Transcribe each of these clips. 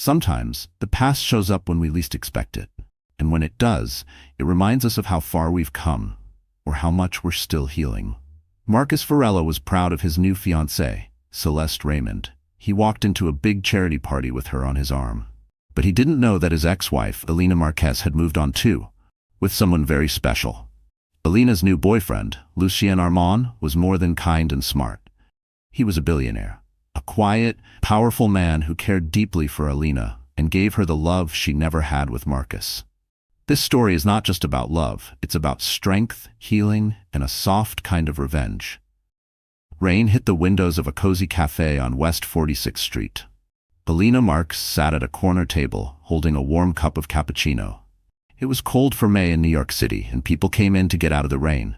Sometimes, the past shows up when we least expect it. And when it does, it reminds us of how far we've come, or how much we're still healing. Marcus Varela was proud of his new fiancée, Celeste Raymond. He walked into a big charity party with her on his arm. But he didn't know that his ex-wife, Elena Marquez, had moved on too, with someone very special. Elena's new boyfriend, Lucien Armand, was more than kind and smart. He was a billionaire, a quiet, powerful man who cared deeply for Elena and gave her the love she never had with Marcus. This story is not just about love, it's about strength, healing, and a soft kind of revenge. Rain hit the windows of a cozy cafe on West 46th Street. Elena Marx sat at a corner table, holding a warm cup of cappuccino. It was cold for May in New York City, and people came in to get out of the rain.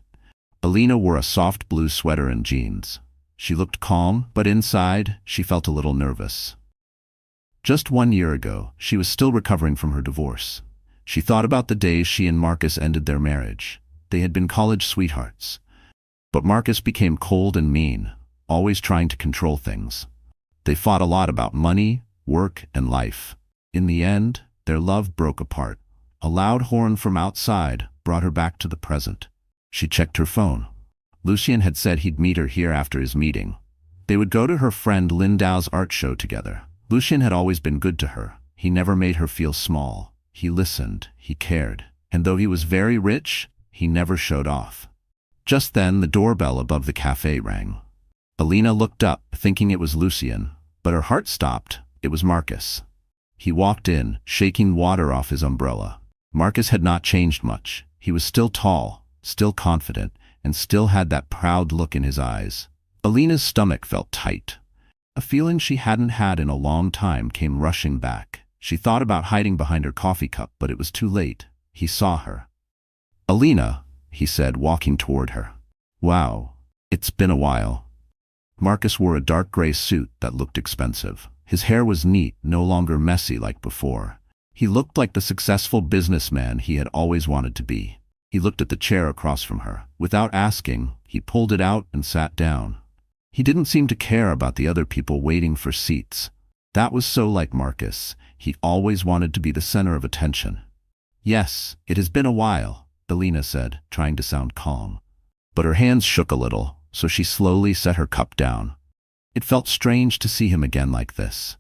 Elena wore a soft blue sweater and jeans. She looked calm, but inside, she felt a little nervous. Just 1 year ago, she was still recovering from her divorce. She thought about the days she and Marcus ended their marriage. They had been college sweethearts. But Marcus became cold and mean, always trying to control things. They fought a lot about money, work, and life. In the end, their love broke apart. A loud horn from outside brought her back to the present. She checked her phone. Lucien had said he'd meet her here after his meeting. They would go to her friend Lindau's art show together. Lucien had always been good to her. He never made her feel small. He listened, he cared. And though he was very rich, he never showed off. Just then, the doorbell above the cafe rang. Elena looked up, thinking it was Lucien, but her heart stopped. It was Marcus. He walked in, shaking water off his umbrella. Marcus had not changed much. He was still tall, still confident, and still had that proud look in his eyes. Elena's stomach felt tight. A feeling she hadn't had in a long time came rushing back. She thought about hiding behind her coffee cup, but it was too late. He saw her. "Elena," he said, walking toward her. "Wow, it's been a while." Marcus wore a dark gray suit that looked expensive. His hair was neat, no longer messy like before. He looked like the successful businessman he had always wanted to be. He looked at the chair across from her. Without asking, he pulled it out and sat down. He didn't seem to care about the other people waiting for seats. That was so like Marcus. He always wanted to be the center of attention. "Yes, it has been a while," Elena said, trying to sound calm. But her hands shook a little, so she slowly set her cup down. It felt strange to see him again like this.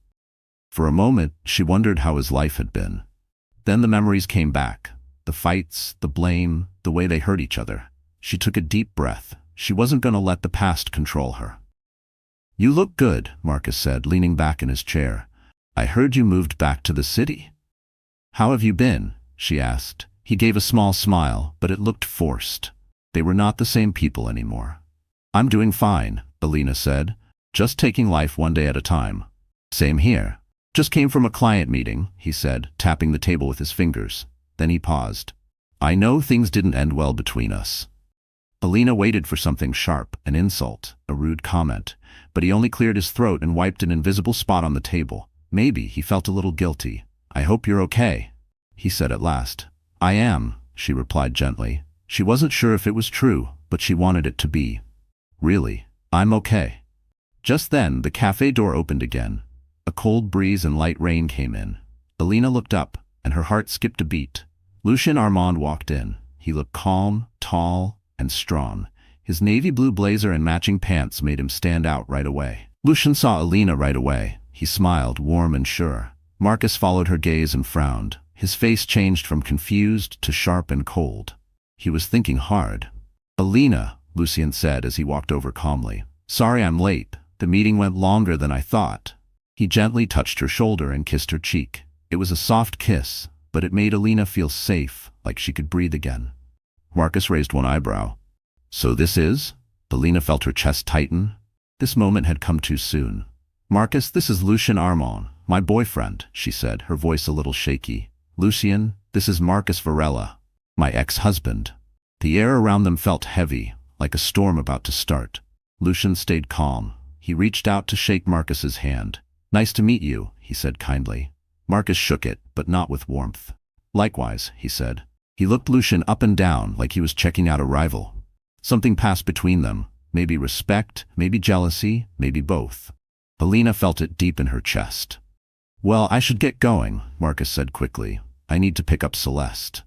For a moment, she wondered how his life had been. Then the memories came back. The fights, the blame, the way they hurt each other. She took a deep breath. She wasn't going to let the past control her. "You look good," Marcus said, leaning back in his chair. "I heard you moved back to the city." "How have you been?" she asked. He gave a small smile, but it looked forced. They were not the same people anymore. "I'm doing fine," Elena said. "Just taking life one day at a time." "Same here. Just came from a client meeting," he said, tapping the table with his fingers. Then he paused. "I know things didn't end well between us." Elena waited for something sharp, an insult, a rude comment, but he only cleared his throat and wiped an invisible spot on the table. Maybe he felt a little guilty. "I hope you're okay," he said at last. "I am," she replied gently. She wasn't sure if it was true, but she wanted it to be. "Really, I'm okay." Just then, the cafe door opened again. A cold breeze and light rain came in. Elena looked up, and her heart skipped a beat. Lucien Armand walked in. He looked calm, tall, and strong. His navy blue blazer and matching pants made him stand out right away. Lucien saw Elena right away. He smiled, warm and sure. Marcus followed her gaze and frowned. His face changed from confused to sharp and cold. He was thinking hard. "Elena," Lucien said as he walked over calmly. "Sorry I'm late. The meeting went longer than I thought." He gently touched her shoulder and kissed her cheek. It was a soft kiss, but it made Elena feel safe, like she could breathe again. Marcus raised one eyebrow. "So this is?" Elena felt her chest tighten. This moment had come too soon. "Marcus, this is Lucien Armand, my boyfriend," she said, her voice a little shaky. "Lucien, this is Marcus Varela, my ex-husband." The air around them felt heavy, like a storm about to start. Lucien stayed calm. He reached out to shake Marcus's hand. "Nice to meet you," he said kindly. Marcus shook it, but not with warmth. "Likewise," he said. He looked Lucien up and down like he was checking out a rival. Something passed between them, maybe respect, maybe jealousy, maybe both. Elena felt it deep in her chest. Well, I should get going, Marcus said quickly. I need to pick up Celeste.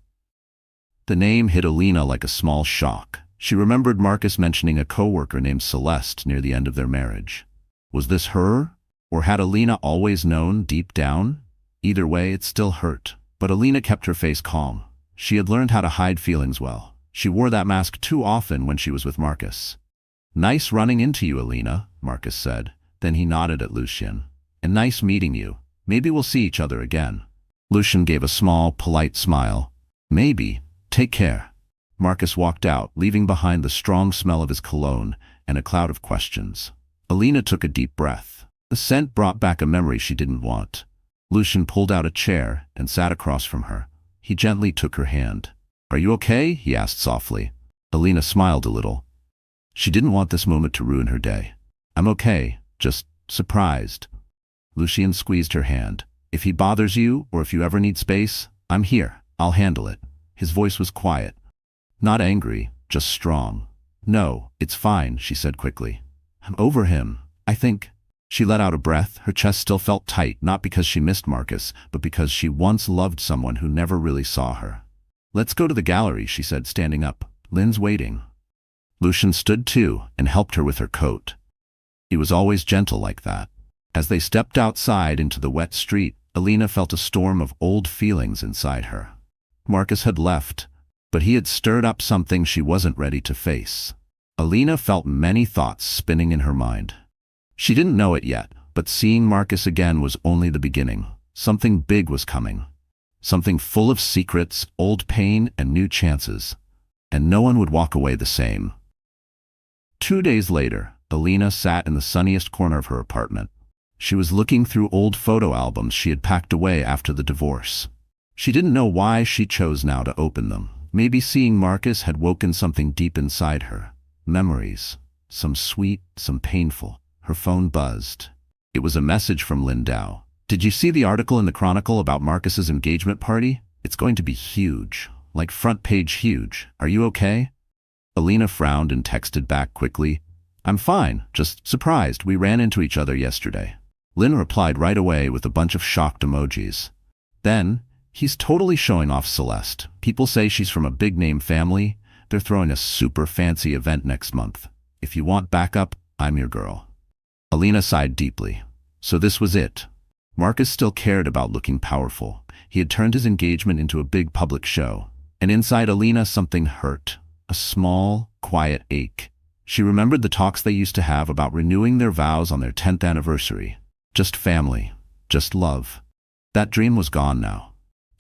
The name hit Alina like a small shock. She remembered Marcus mentioning a coworker named Celeste near the end of their marriage. Was this her? Or had Alina always known deep down? Either way, it still hurt. But Alina kept her face calm. She had learned how to hide feelings well. She wore that mask too often when she was with Marcus. Nice running into you, Alina, Marcus said. Then he nodded at Lucien. And nice meeting you. Maybe we'll see each other again. Lucien gave a small, polite smile. Maybe. Take care. Marcus walked out, leaving behind the strong smell of his cologne and a cloud of questions. Alina took a deep breath. The scent brought back a memory she didn't want. Lucien pulled out a chair and sat across from her. He gently took her hand. Are you okay? He asked softly. Alina smiled a little. She didn't want this moment to ruin her day. I'm okay, just surprised. Lucien squeezed her hand. If he bothers you, or if you ever need space, I'm here. I'll handle it. His voice was quiet. Not angry, just strong. No, it's fine, she said quickly. I'm over him, I think. She let out a breath. Her chest still felt tight, not because she missed Marcus, but because she once loved someone who never really saw her. Let's go to the gallery, she said, standing up. Lynn's waiting. Lucien stood too and helped her with her coat. He was always gentle like that. As they stepped outside into the wet street, Alina felt a storm of old feelings inside her. Marcus had left, but he had stirred up something she wasn't ready to face. Alina felt many thoughts spinning in her mind. She didn't know it yet, but seeing Marcus again was only the beginning. Something big was coming. Something full of secrets, old pain, and new chances. And no one would walk away the same. 2 days later, Alina sat in the sunniest corner of her apartment. She was looking through old photo albums she had packed away after the divorce. She didn't know why she chose now to open them. Maybe seeing Marcus had woken something deep inside her. Memories. Some sweet, some painful. Her phone buzzed. It was a message from Lindau. Did you see the article in the Chronicle about Marcus's engagement party? It's going to be huge. Like front page huge. Are you okay? Alina frowned and texted back quickly. I'm fine, just surprised. We ran into each other yesterday. Lynn replied right away with a bunch of shocked emojis. Then, he's totally showing off Celeste. People say she's from a big-name family. They're throwing a super fancy event next month. If you want backup, I'm your girl. Alina sighed deeply. So this was it. Marcus still cared about looking powerful. He had turned his engagement into a big public show. And inside Alina something hurt. A small, quiet ache. She remembered the talks they used to have about renewing their vows on their 10th anniversary. Just family. Just love. That dream was gone now.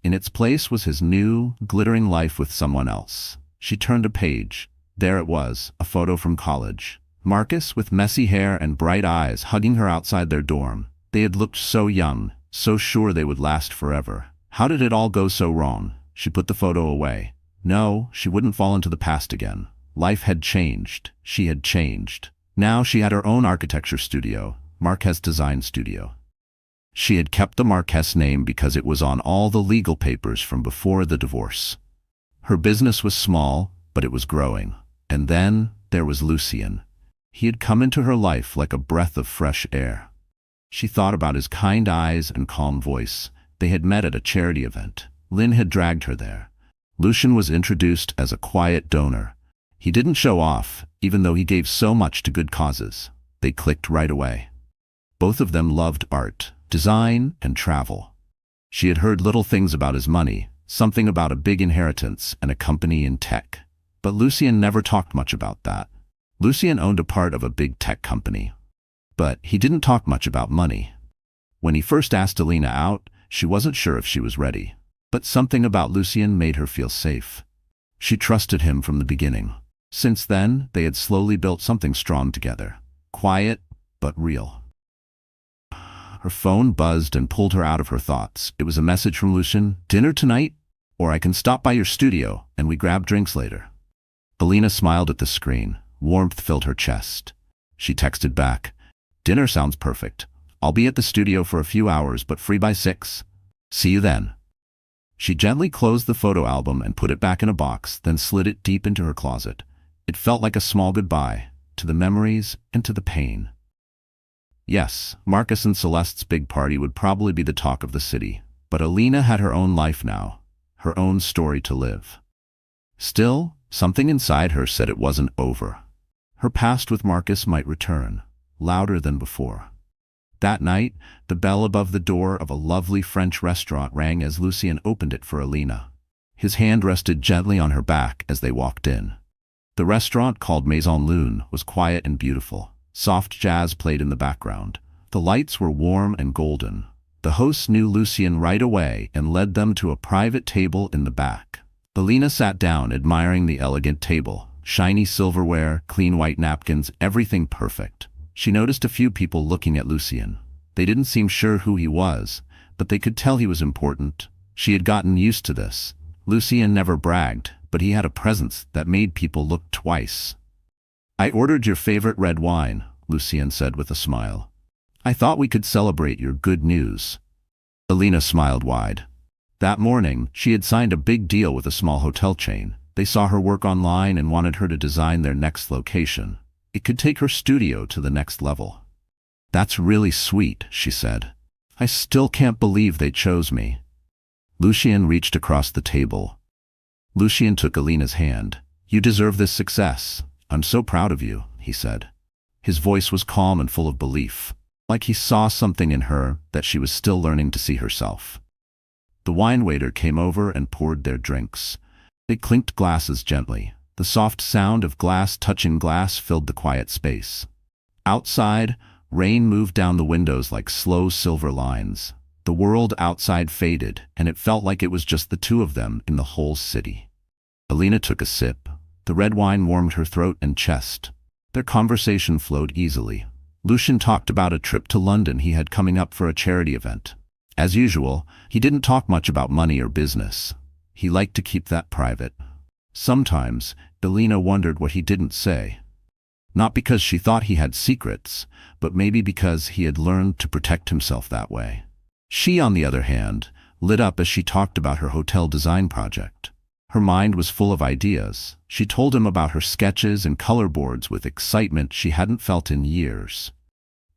In its place was his new, glittering life with someone else. She turned a page. There it was, a photo from college. Marcus, with messy hair and bright eyes, hugging her outside their dorm. They had looked so young, so sure they would last forever. How did it all go so wrong? She put the photo away. No, she wouldn't fall into the past again. Life had changed. She had changed. Now she had her own architecture studio, Marquez Design Studio. She had kept the Marquez name because it was on all the legal papers from before the divorce. Her business was small, but it was growing. And then there was Lucien. He had come into her life like a breath of fresh air. She thought about his kind eyes and calm voice. They had met at a charity event. Lynn had dragged her there. Lucien was introduced as a quiet donor. He didn't show off, even though he gave so much to good causes. They clicked right away. Both of them loved art, design, and travel. She had heard little things about his money, something about a big inheritance and a company in tech. But Lucien never talked much about that. Lucien owned a part of a big tech company. But he didn't talk much about money. When he first asked Alina out, she wasn't sure if she was ready. But something about Lucien made her feel safe. She trusted him from the beginning. Since then, they had slowly built something strong together. Quiet, but real. Her phone buzzed and pulled her out of her thoughts. It was a message from Lucien. Dinner tonight? Or I can stop by your studio and we grab drinks later. Alina smiled at the screen. Warmth filled her chest. She texted back. Dinner sounds perfect. I'll be at the studio for a few hours, but free by 6. See you then. She gently closed the photo album and put it back in a box, then slid it deep into her closet. It felt like a small goodbye, to the memories and to the pain. Yes, Marcus and Celeste's big party would probably be the talk of the city, but Alina had her own life now, her own story to live. Still, something inside her said it wasn't over. Her past with Marcus might return, louder than before. That night, the bell above the door of a lovely French restaurant rang as Lucien opened it for Alina. His hand rested gently on her back as they walked in. The restaurant, called Maison Lune, was quiet and beautiful. Soft jazz played in the background. The lights were warm and golden. The hosts knew Lucien right away and led them to a private table in the back. Alina sat down, admiring the elegant table. Shiny silverware, clean white napkins, everything perfect. She noticed a few people looking at Lucien. They didn't seem sure who he was, but they could tell he was important. She had gotten used to this. Lucien never bragged, but he had a presence that made people look twice. "I ordered your favorite red wine," Lucien said with a smile. "I thought we could celebrate your good news." Alina smiled wide. That morning, she had signed a big deal with a small hotel chain. They saw her work online and wanted her to design their next location. It could take her studio to the next level. "That's really sweet," she said. "I still can't believe they chose me." Lucien reached across the table. Lucien took Alina's hand. "You deserve this success. I'm so proud of you," he said. His voice was calm and full of belief, like he saw something in her that she was still learning to see herself. The wine waiter came over and poured their drinks. They clinked glasses gently. The soft sound of glass touching glass filled the quiet space. Outside, rain moved down the windows like slow silver lines. The world outside faded, and it felt like it was just the two of them in the whole city. Alina took a sip. The red wine warmed her throat and chest. Their conversation flowed easily. Lucien talked about a trip to London he had coming up for a charity event. As usual, he didn't talk much about money or business. He liked to keep that private. Sometimes, Alina wondered what he didn't say. Not because she thought he had secrets, but maybe because he had learned to protect himself that way. She, on the other hand, lit up as she talked about her hotel design project. Her mind was full of ideas. She told him about her sketches and color boards with excitement she hadn't felt in years.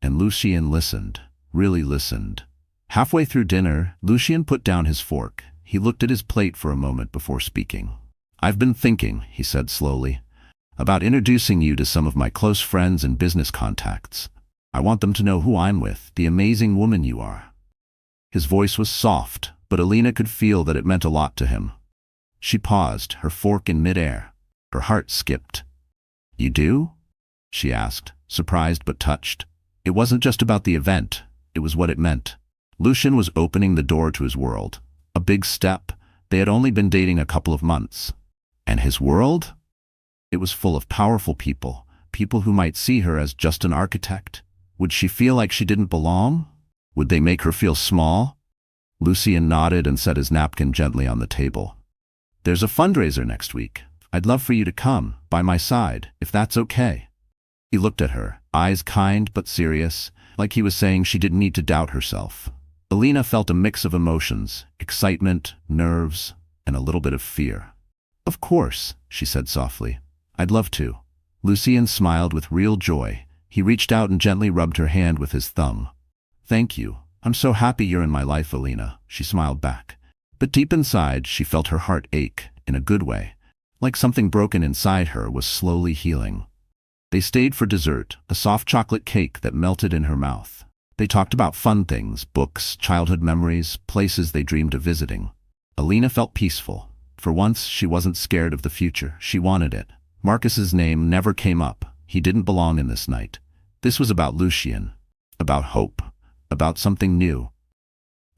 And Lucien listened, really listened. Halfway through dinner, Lucien put down his fork. He looked at his plate for a moment before speaking. "I've been thinking," he said slowly, "about introducing you to some of my close friends and business contacts. I want them to know who I'm with, the amazing woman you are." His voice was soft, but Alina could feel that it meant a lot to him. She paused, her fork in midair. Her heart skipped. "You do?" she asked, surprised but touched. It wasn't just about the event, it was what it meant. Lucien was opening the door to his world. A big step. They had only been dating a couple of months. And his world? It was full of powerful people, people who might see her as just an architect. Would she feel like she didn't belong? Would they make her feel small? Lucien nodded and set his napkin gently on the table. "There's a fundraiser next week. I'd love for you to come, by my side, if that's okay." He looked at her, eyes kind but serious, like he was saying she didn't need to doubt herself. Alina felt a mix of emotions, excitement, nerves, and a little bit of fear. "Of course," she said softly. "I'd love to." Lucien smiled with real joy. He reached out and gently rubbed her hand with his thumb. "Thank you. I'm so happy you're in my life, Alina," she smiled back. But deep inside, she felt her heart ache, in a good way, like something broken inside her was slowly healing. They stayed for dessert, a soft chocolate cake that melted in her mouth. They talked about fun things, books, childhood memories, places they dreamed of visiting. Alina felt peaceful. For once, she wasn't scared of the future. She wanted it. Marcus's name never came up. He didn't belong in this night. This was about Lucien, about hope, about something new.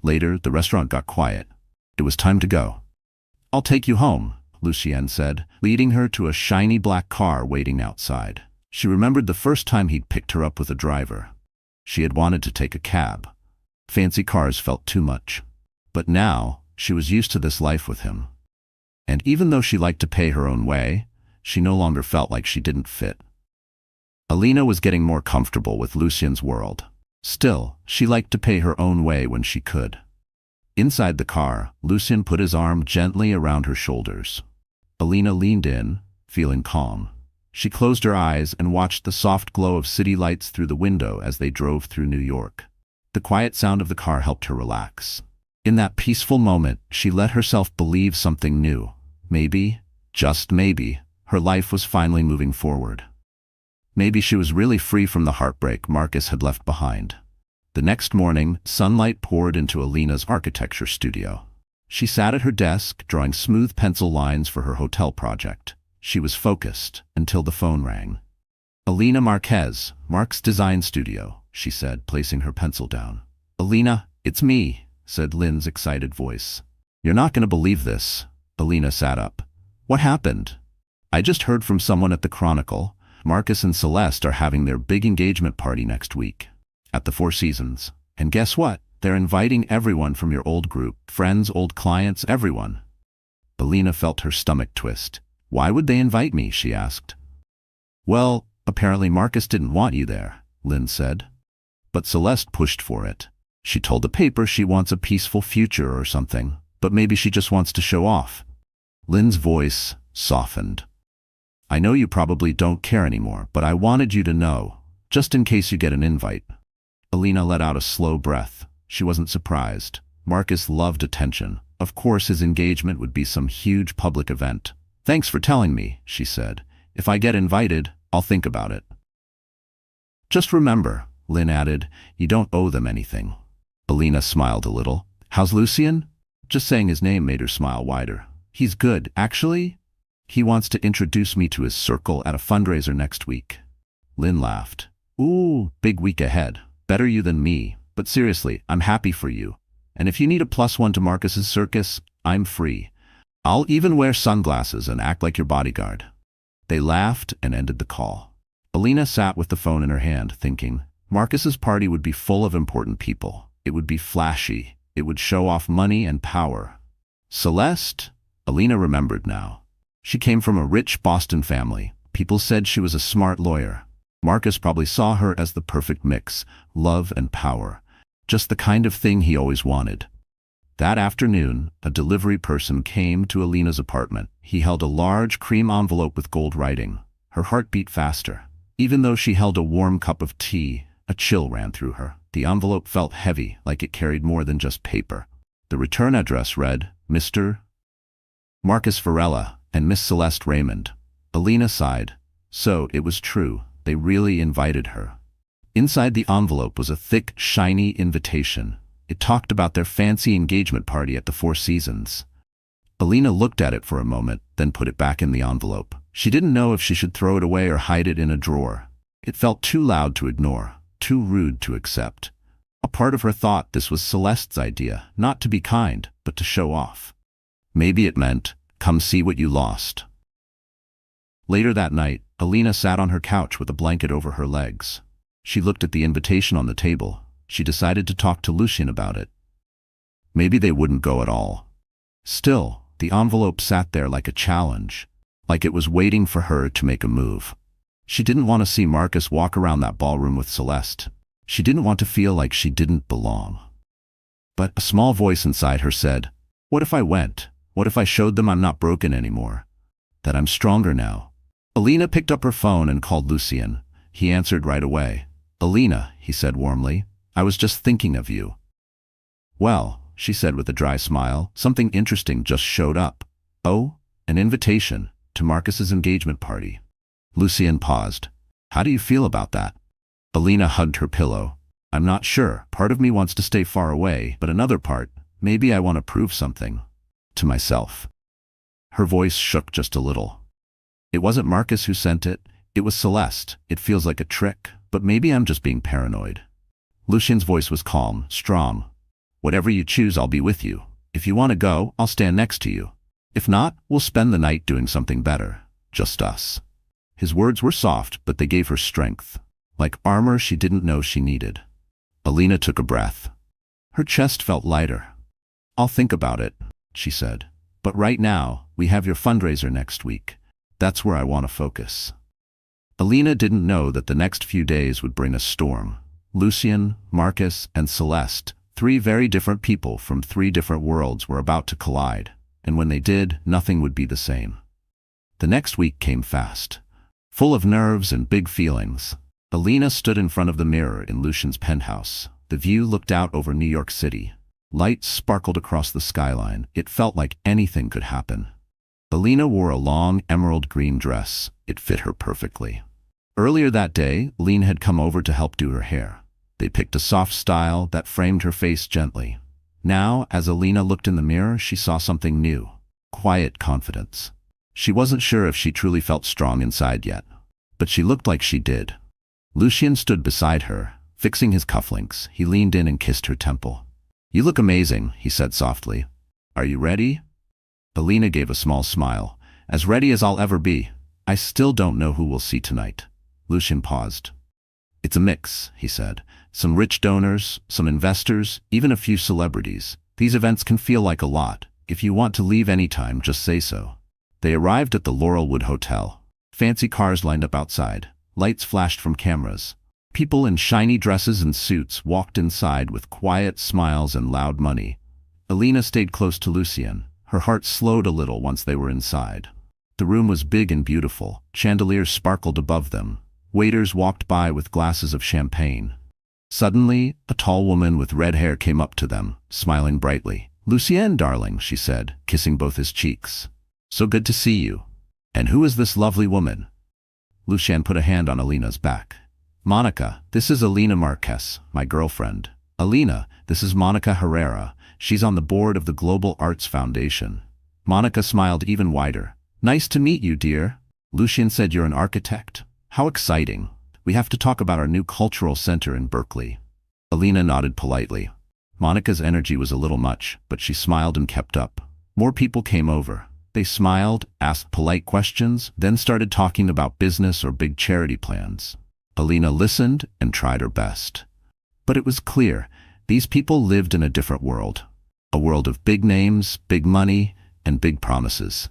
Later, the restaurant got quiet. It was time to go. "I'll take you home," Lucien said, leading her to a shiny black car waiting outside. She remembered the first time he'd picked her up with a driver. She had wanted to take a cab. Fancy cars felt too much. But now, she was used to this life with him. And even though she liked to pay her own way, she no longer felt like she didn't fit. Alina was getting more comfortable with Lucien's world. Still, she liked to pay her own way when she could. Inside the car, Lucien put his arm gently around her shoulders. Alina leaned in, feeling calm. She closed her eyes and watched the soft glow of city lights through the window as they drove through New York. The quiet sound of the car helped her relax. In that peaceful moment, she let herself believe something new. Maybe, just maybe, her life was finally moving forward. Maybe she was really free from the heartbreak Marcus had left behind. The next morning, sunlight poured into Alina's architecture studio. She sat at her desk, drawing smooth pencil lines for her hotel project. She was focused until the phone rang. "Alina Marquez, Mark's design studio," she said, placing her pencil down. "Alina, it's me," said Lynn's excited voice. "You're not going to believe this." Alina sat up. "What happened?" "I just heard from someone at the Chronicle. Marcus and Celeste are having their big engagement party next week at the Four Seasons. And guess what? They're inviting everyone from your old group, friends, old clients, everyone." Alina felt her stomach twist. "Why would they invite me?" she asked. "Well, apparently Marcus didn't want you there," Lynn said. "But Celeste pushed for it. She told the paper she wants a peaceful future or something, but maybe she just wants to show off." Lynn's voice softened. "I know you probably don't care anymore, but I wanted you to know, just in case you get an invite." Alina let out a slow breath. She wasn't surprised. Marcus loved attention. Of course his engagement would be some huge public event. "Thanks for telling me," she said. "If I get invited, I'll think about it." "Just remember," Lynn added, "you don't owe them anything." Alina smiled a little. "How's Lucien?" Just saying his name made her smile wider. "He's good, actually. He wants to introduce me to his circle at a fundraiser next week." Lynn laughed. "Ooh, big week ahead. Better you than me. But seriously, I'm happy for you. And if you need a +1 to Marcus's circus, I'm free. I'll even wear sunglasses and act like your bodyguard." They laughed and ended the call. Alina sat with the phone in her hand, thinking, Marcus's party would be full of important people. It would be flashy. It would show off money and power. Celeste? Alina remembered now. She came from a rich Boston family. People said she was a smart lawyer. Marcus probably saw her as the perfect mix, love and power. Just the kind of thing he always wanted. That afternoon, a delivery person came to Alina's apartment. He held a large cream envelope with gold writing. Her heart beat faster. Even though she held a warm cup of tea, a chill ran through her. The envelope felt heavy, like it carried more than just paper. The return address read, Mr. Marcus Varela and Miss Celeste Raymond. Alina sighed. So it was true. They really invited her. Inside the envelope was a thick, shiny invitation. It talked about their fancy engagement party at the Four Seasons. Alina looked at it for a moment, then put it back in the envelope. She didn't know if she should throw it away or hide it in a drawer. It felt too loud to ignore, too rude to accept. A part of her thought this was Celeste's idea, not to be kind, but to show off. Maybe it meant, come see what you lost. Later that night, Alina sat on her couch with a blanket over her legs. She looked at the invitation on the table. She decided to talk to Lucien about it. Maybe they wouldn't go at all. Still, the envelope sat there like a challenge, like it was waiting for her to make a move. She didn't want to see Marcus walk around that ballroom with Celeste. She didn't want to feel like she didn't belong. But a small voice inside her said, what if I went? What if I showed them I'm not broken anymore? That I'm stronger now? Alina picked up her phone and called Lucien. He answered right away. Alina, he said warmly, I was just thinking of you. Well, she said with a dry smile, something interesting just showed up. Oh, an invitation to Marcus's engagement party. Lucien paused. How do you feel about that? Alina hugged her pillow. I'm not sure. Part of me wants to stay far away, but another part, maybe I want to prove something. To myself. Her voice shook just a little. It wasn't Marcus who sent it. It was Celeste. It feels like a trick, but maybe I'm just being paranoid. Lucien's voice was calm, strong. Whatever you choose, I'll be with you. If you want to go, I'll stand next to you. If not, we'll spend the night doing something better. Just us. His words were soft, but they gave her strength. Like armor she didn't know she needed. Alina took a breath. Her chest felt lighter. I'll think about it, she said. But right now, we have your fundraiser next week. That's where I want to focus. Alina didn't know that the next few days would bring a storm. Lucien, Marcus, and Celeste, three very different people from three different worlds, were about to collide. And when they did, nothing would be the same. The next week came fast. full of nerves and big feelings. Alina stood in front of the mirror in Lucian's penthouse. The view looked out over New York City. Lights sparkled across the skyline. It felt like anything could happen. Alina wore a long emerald green dress. It fit her perfectly. Earlier that day, Lean had come over to help do her hair. They picked a soft style that framed her face gently. Now, as Alina looked in the mirror, she saw something new. Quiet confidence. She wasn't sure if she truly felt strong inside yet, but she looked like she did. Lucian stood beside her, fixing his cufflinks. He leaned in and kissed her temple. "You look amazing," he said softly. "Are you ready?" Alina gave a small smile. "As ready as I'll ever be. I still don't know who we'll see tonight." Lucian paused. "It's a mix," he said. "Some rich donors, some investors, even a few celebrities. These events can feel like a lot. If you want to leave anytime, just say so." They arrived at the Laurelwood Hotel. Fancy cars lined up outside. Lights flashed from cameras. People in shiny dresses and suits walked inside with quiet smiles and loud money. Alina stayed close to Lucian. Her heart slowed a little once they were inside. The room was big and beautiful. Chandeliers sparkled above them. Waiters walked by with glasses of champagne. Suddenly, a tall woman with red hair came up to them, smiling brightly. "Lucien, darling," she said, kissing both his cheeks. "So good to see you. And who is this lovely woman?" Lucien put a hand on Alina's back. "Monica, this is Alina Marquez, my girlfriend. Alina, this is Monica Herrera. She's on the board of the Global Arts Foundation." Monica smiled even wider. "Nice to meet you, dear." Lucien said, "You're an architect? How exciting. We have to talk about our new cultural center in Berkeley." Alina nodded politely. Monica's energy was a little much, but she smiled and kept up. More people came over. They smiled, asked polite questions, then started talking about business or big charity plans. Alina listened and tried her best. But it was clear, these people lived in a different world. A world of big names, big money, and big promises.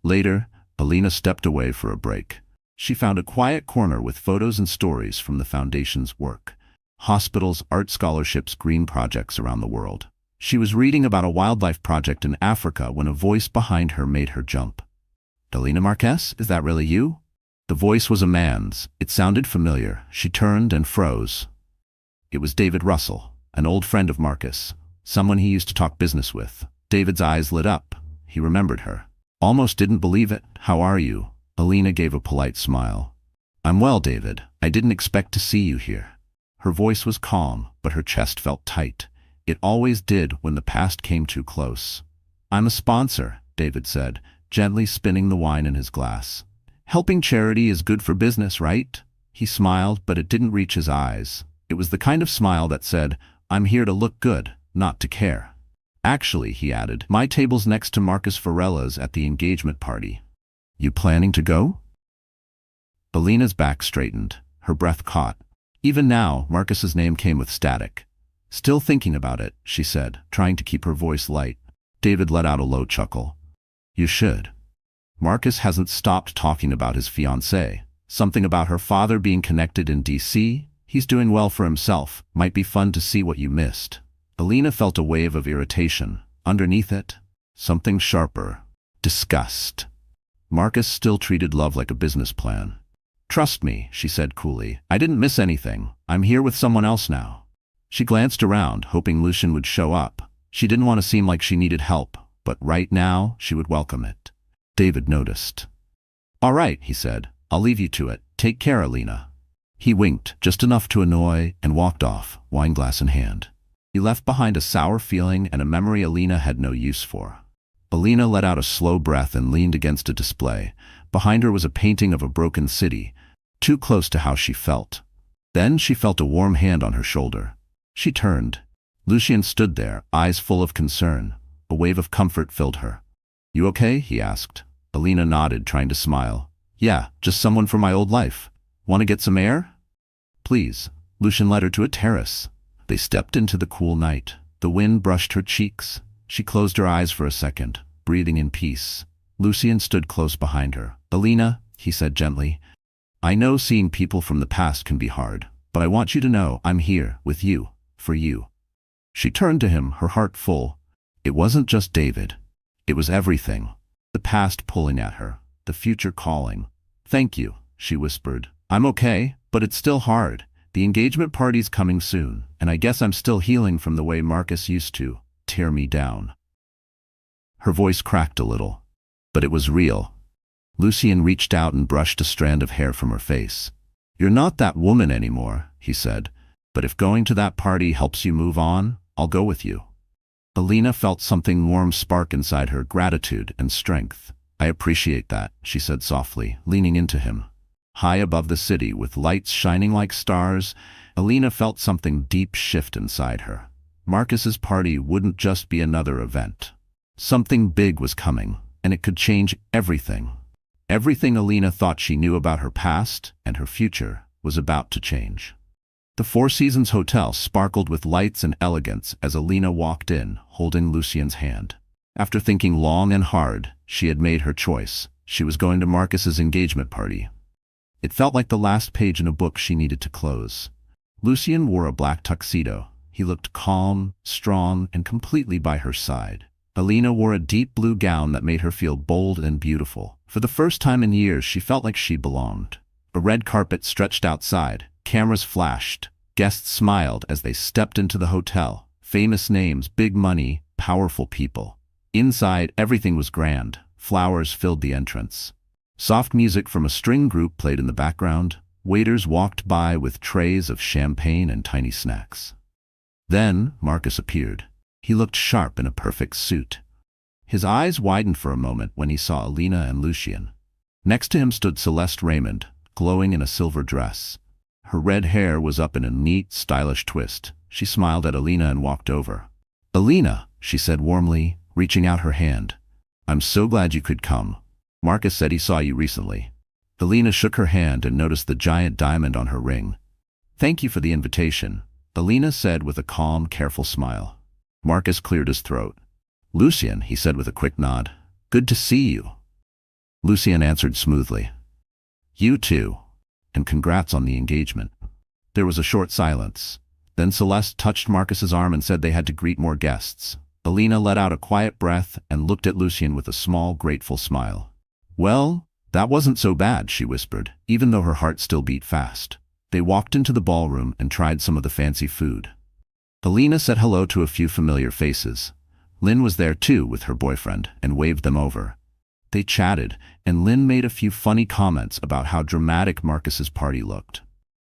Later, Alina stepped away for a break. She found a quiet corner with photos and stories from the foundation's work. Hospitals, art scholarships, green projects around the world. She was reading about a wildlife project in Africa when a voice behind her made her jump. "Alina Marquez, is that really you?" The voice was a man's. It sounded familiar. She turned and froze. It was David Russell, an old friend of Marcus, someone he used to talk business with. David's eyes lit up. He remembered her. "Almost didn't believe it. How are you?" Alina gave a polite smile. "I'm well, David. I didn't expect to see you here." Her voice was calm, but her chest felt tight. It always did when the past came too close. "I'm a sponsor," David said, gently spinning the wine in his glass. "Helping charity is good for business, right?" He smiled, but it didn't reach his eyes. It was the kind of smile that said, "I'm here to look good, not to care." "Actually," he added, "my table's next to Marcus Varela's at the engagement party. You planning to go?" Alina's back straightened. Her breath caught. Even now, Marcus's name came with static. "Still thinking about it," she said, trying to keep her voice light. David let out a low chuckle. "You should. Marcus hasn't stopped talking about his fiancée. Something about her father being connected in DC. He's doing well for himself. Might be fun to see what you missed." Alina felt a wave of irritation. Underneath it, something sharper. Disgust. Marcus still treated love like a business plan. "Trust me," she said coolly. "I didn't miss anything. I'm here with someone else now." She glanced around, hoping Lucian would show up. She didn't want to seem like she needed help, but right now she would welcome it. David noticed. "All right," he said. "I'll leave you to it. Take care, Alina." He winked, just enough to annoy, and walked off, wineglass in hand. He left behind a sour feeling and a memory Alina had no use for. Alina let out a slow breath and leaned against a display. Behind her was a painting of a broken city, too close to how she felt. Then she felt a warm hand on her shoulder. She turned. Lucian stood there, eyes full of concern. A wave of comfort filled her. "You okay?" he asked. Alina nodded, trying to smile. "Yeah, just someone from my old life. Want to get some air?" "Please." Lucian led her to a terrace. They stepped into the cool night. The wind brushed her cheeks. She closed her eyes for a second, breathing in peace. Lucian stood close behind her. "Alina," he said gently, "I know seeing people from the past can be hard, but I want you to know I'm here, with you, for you." She turned to him, her heart full. It wasn't just David. It was everything. The past pulling at her, the future calling. "Thank you," she whispered. I'm okay, but it's still hard. The engagement party's coming soon, and I guess I'm still healing from the way Marcus used to tear me down. Her voice cracked a little, but it was real. Lucien reached out and brushed a strand of hair from her face. You're not that woman anymore, he said, but if going to that party helps you move on, I'll go with you. Alina felt something warm spark inside her, gratitude and strength. I appreciate that, she said softly, leaning into him. High above the city, with lights shining like stars, Alina felt something deep shift inside her. Marcus's party wouldn't just be another event. Something big was coming, and it could change everything. Everything Alina thought she knew about her past and her future was about to change. The Four Seasons Hotel sparkled with lights and elegance as Alina walked in, holding Lucien's hand. After thinking long and hard, she had made her choice. She was going to Marcus's engagement party. It felt like the last page in a book she needed to close. Lucien wore a black tuxedo. He looked calm, strong, and completely by her side. Alina wore a deep blue gown that made her feel bold and beautiful. For the first time in years, she felt like she belonged. A red carpet stretched outside. Cameras flashed. Guests smiled as they stepped into the hotel. Famous names, big money, powerful people. Inside, everything was grand. Flowers filled the entrance. Soft music from a string group played in the background. Waiters walked by with trays of champagne and tiny snacks. Then Marcus appeared. He looked sharp in a perfect suit. His eyes widened for a moment when he saw Alina and Lucien. Next to him stood Celeste Raymond, glowing in a silver dress. Her red hair was up in a neat, stylish twist. She smiled at Alina and walked over. Alina, she said warmly, reaching out her hand. I'm so glad you could come. Marcus said he saw you recently. Alina shook her hand and noticed the giant diamond on her ring. Thank you for the invitation, Alina said with a calm, careful smile. Marcus cleared his throat. Lucien, he said with a quick nod. Good to see you. Lucien answered smoothly. You too. And congrats on the engagement. There was a short silence. Then Celeste touched Marcus's arm and said they had to greet more guests. Alina let out a quiet breath and looked at Lucien with a small, grateful smile. Well, that wasn't so bad, she whispered, even though her heart still beat fast. They walked into the ballroom and tried some of the fancy food. Alina said hello to a few familiar faces. Lynn was there too with her boyfriend and waved them over. They chatted, and Lynn made a few funny comments about how dramatic Marcus's party looked.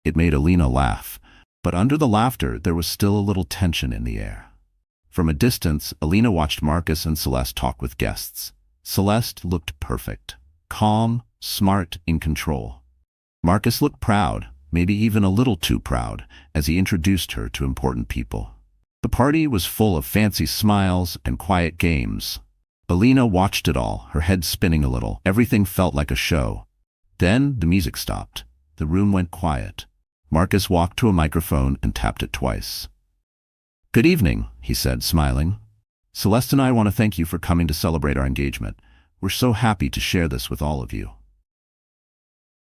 It made Alina laugh, but under the laughter there was still a little tension in the air. From a distance, Alina watched Marcus and Celeste talk with guests. Celeste looked perfect, calm, smart, in control. Marcus looked proud, maybe even a little too proud, as he introduced her to important people. The party was full of fancy smiles and quiet games. Alina watched it all, her head spinning a little. Everything felt like a show. Then the music stopped. The room went quiet. Marcus walked to a microphone and tapped it twice. Good evening, he said, smiling. Celeste and I want to thank you for coming to celebrate our engagement. We're so happy to share this with all of you.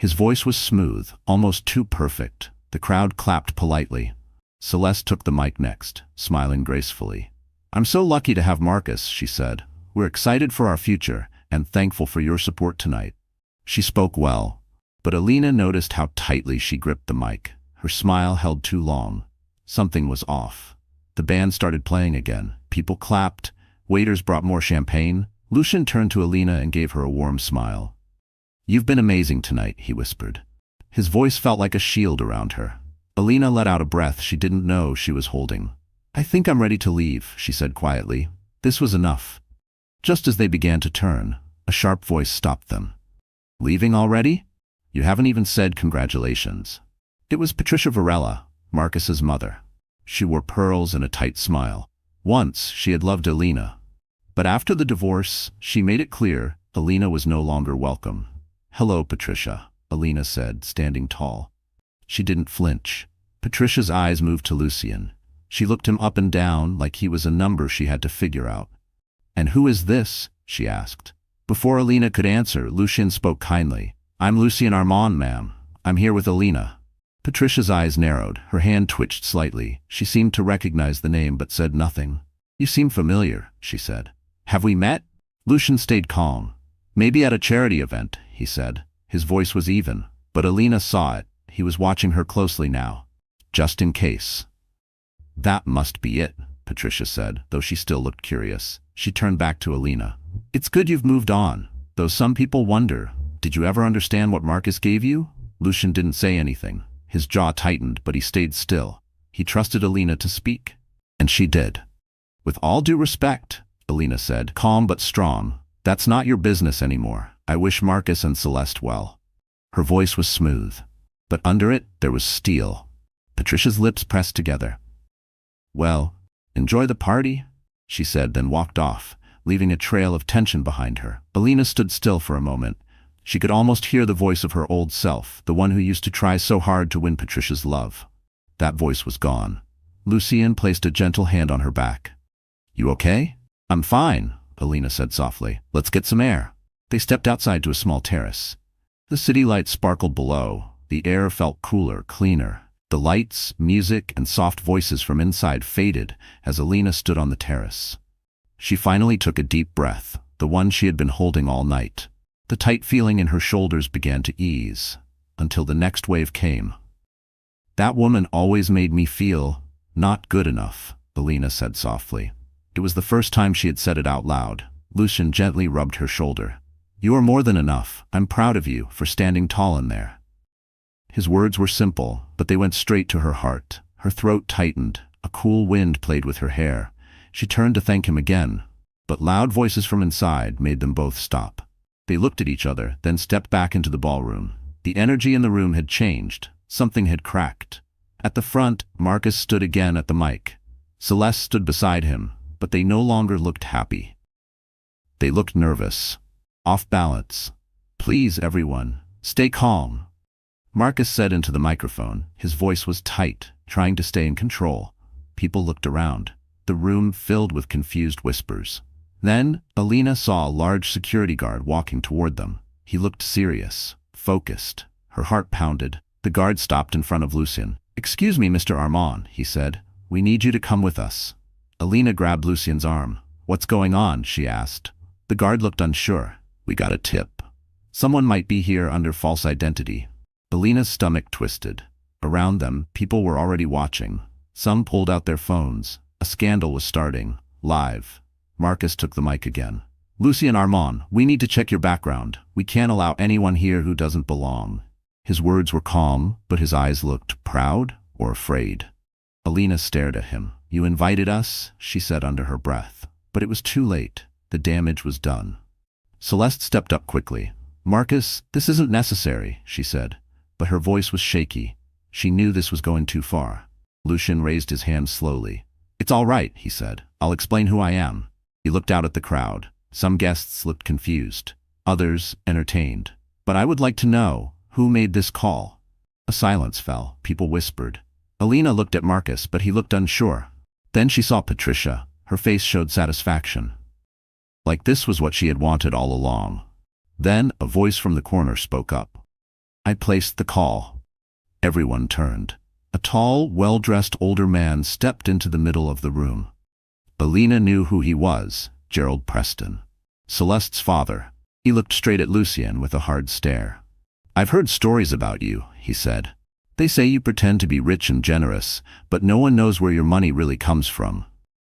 His voice was smooth, almost too perfect. The crowd clapped politely. Celeste took the mic next, smiling gracefully. I'm so lucky to have Marcus, she said. We're excited for our future and thankful for your support tonight. She spoke well, but Alina noticed how tightly she gripped the mic. Her smile held too long. Something was off. The band started playing again. People clapped. Waiters brought more champagne. Lucien turned to Alina and gave her a warm smile. You've been amazing tonight, he whispered. His voice felt like a shield around her. Alina let out a breath she didn't know she was holding. I think I'm ready to leave, she said quietly. This was enough. Just as they began to turn, a sharp voice stopped them. Leaving already? You haven't even said congratulations. It was Patricia Varela, Marcus's mother. She wore pearls and a tight smile. Once she had loved Alina. But after the divorce, she made it clear Alina was no longer welcome. Hello, Patricia, Alina said, standing tall. She didn't flinch. Patricia's eyes moved to Lucien. She looked him up and down like he was a number she had to figure out. And who is this? She asked. Before Alina could answer, Lucien spoke kindly. I'm Lucien Armand, ma'am. I'm here with Alina. Patricia's eyes narrowed. Her hand twitched slightly. She seemed to recognize the name but said nothing. You seem familiar, she said. Have we met? Lucien stayed calm. Maybe at a charity event, he said. His voice was even. But Alina saw it. He was watching her closely now. Just in case. That must be it, Patricia said, though she still looked curious. She turned back to Alina. It's good you've moved on, though some people wonder, did you ever understand what Marcus gave you? Lucian didn't say anything. His jaw tightened, but he stayed still. He trusted Alina to speak. And she did. With all due respect, Alina said, calm but strong, that's not your business anymore. I wish Marcus and Celeste well. Her voice was smooth, but under it there was steel. Patricia's lips pressed together. Well, enjoy the party, she said, then walked off, leaving a trail of tension behind her. Alina stood still for a moment. She could almost hear the voice of her old self, the one who used to try so hard to win Patricia's love. That voice was gone. Lucien placed a gentle hand on her back. You okay? I'm fine, Alina said softly. Let's get some air. They stepped outside to a small terrace. The city lights sparkled below. The air felt cooler, cleaner. The lights, music, and soft voices from inside faded as Alina stood on the terrace. She finally took a deep breath, the one she had been holding all night. The tight feeling in her shoulders began to ease, until the next wave came. That woman always made me feel not good enough, Alina said softly. It was the first time she had said it out loud. Lucien gently rubbed her shoulder. You are more than enough. I'm proud of you for standing tall in there. His words were simple, but they went straight to her heart. Her throat tightened. A cool wind played with her hair. She turned to thank him again, but loud voices from inside made them both stop. They looked at each other, then stepped back into the ballroom. The energy in the room had changed. Something had cracked. At the front, Marcus stood again at the mic. Celeste stood beside him, but they no longer looked happy. They looked nervous, off balance. Please, everyone, stay calm, Marcus said into the microphone. His voice was tight, trying to stay in control. People looked around, the room filled with confused whispers. Then, Alina saw a large security guard walking toward them. He looked serious, focused. Her heart pounded. The guard stopped in front of Lucien. Excuse me, Mr. Armand, he said. We need you to come with us. Alina grabbed Lucien's arm. What's going on? She asked. The guard looked unsure. We got a tip. Someone might be here under false identity. Alina's stomach twisted. Around them, people were already watching. Some pulled out their phones. A scandal was starting, live. Marcus took the mic again. Lucien Armand, we need to check your background. We can't allow anyone here who doesn't belong. His words were calm, but his eyes looked proud or afraid. Alina stared at him. You invited us, she said under her breath. But it was too late. The damage was done. Celeste stepped up quickly. Marcus, this isn't necessary, she said. But her voice was shaky. She knew this was going too far. Lucien raised his hand slowly. It's all right, he said. I'll explain who I am. He looked out at the crowd. Some guests looked confused. Others, entertained. But I would like to know, who made this call? A silence fell. People whispered. Alina looked at Marcus, but he looked unsure. Then she saw Patricia. Her face showed satisfaction. Like this was what she had wanted all along. Then a voice from the corner spoke up. I placed the call. Everyone turned. A tall, well-dressed older man stepped into the middle of the room. Alina knew who he was, Gerald Preston. Celeste's father. He looked straight at Lucien with a hard stare. I've heard stories about you, he said. They say you pretend to be rich and generous, but no one knows where your money really comes from.